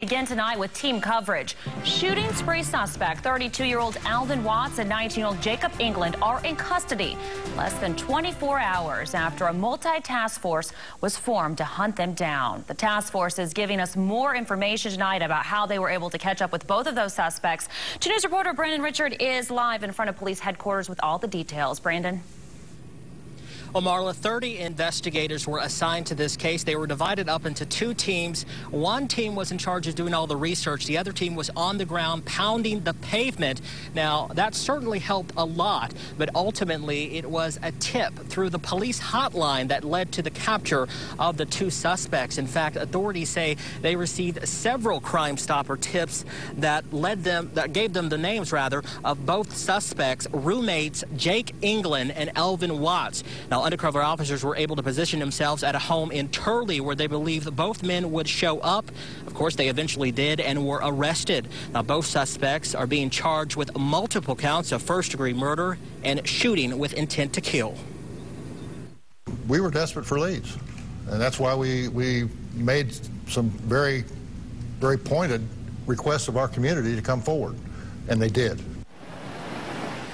Again tonight with team coverage. Shooting spree suspect 32-year-old Alvin Watts and 19-year-old Jacob England are in custody less than 24 hours after a multi-task force was formed to hunt them down. The task force is giving us more information tonight about how they were able to catch up with both of those suspects. 2 News reporter Brandon Richard is live in front of police headquarters with all the details. Brandon. Well, Marla, 30 investigators were assigned to this case. They were divided up into 2 teams. One team was in charge of doing all the research. The other team was on the ground pounding the pavement. Now, that certainly helped a lot, but ultimately it was a tip through the police hotline that led to the capture of the 2 suspects. In fact, authorities say they received several Crime Stopper tips that gave them the names, of both suspects, roommates Jake England and Alvin Watts. Now, undercover officers were able to position themselves at a home in Tulsa where they believed both men would show up. Of course, they eventually did and were arrested. Now, both suspects are being charged with multiple counts of first-degree murder and shooting with intent to kill. We were desperate for leads, and that's why we made some very, very pointed requests of our community to come forward, and they did.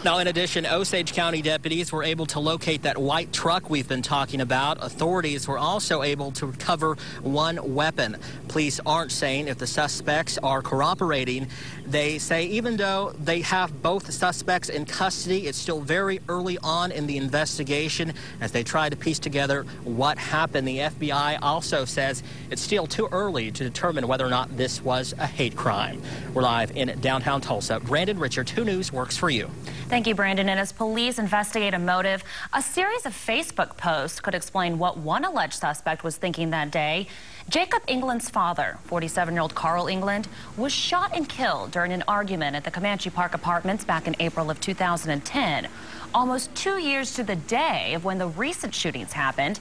Now, in addition, Osage County deputies were able to locate that white truck we've been talking about. Authorities were also able to recover 1 weapon. Police aren't saying if the suspects are cooperating. They say even though they have both suspects in custody, it's still very early on in the investigation as they try to piece together what happened. The FBI also says it's still too early to determine whether or not this was a hate crime. We're live in downtown Tulsa. Brandon Richard, 2 News works for you. Thank you, Brandon. And as police investigate a motive, a series of Facebook posts could explain what one alleged suspect was thinking that day. Jacob England's father, 47-year-old Carl England, was shot and killed during an argument at the Comanche Park Apartments back in April of 2010. Almost 2 years to the day of when the recent shootings happened.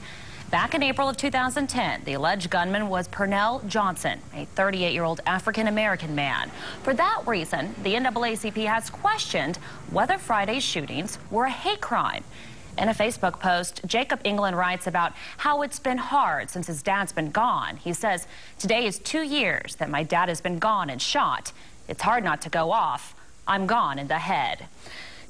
Back in April of 2010, the alleged gunman was Pernell Johnson, a 38-year-old African-American man. For that reason, the NAACP has questioned whether Friday's shootings were a hate crime. In a Facebook post, Jacob England writes about how it's been hard since his dad's been gone. He says, "Today is 2 years that my dad has been gone and shot. It's hard not to go off. I'm gone in the head."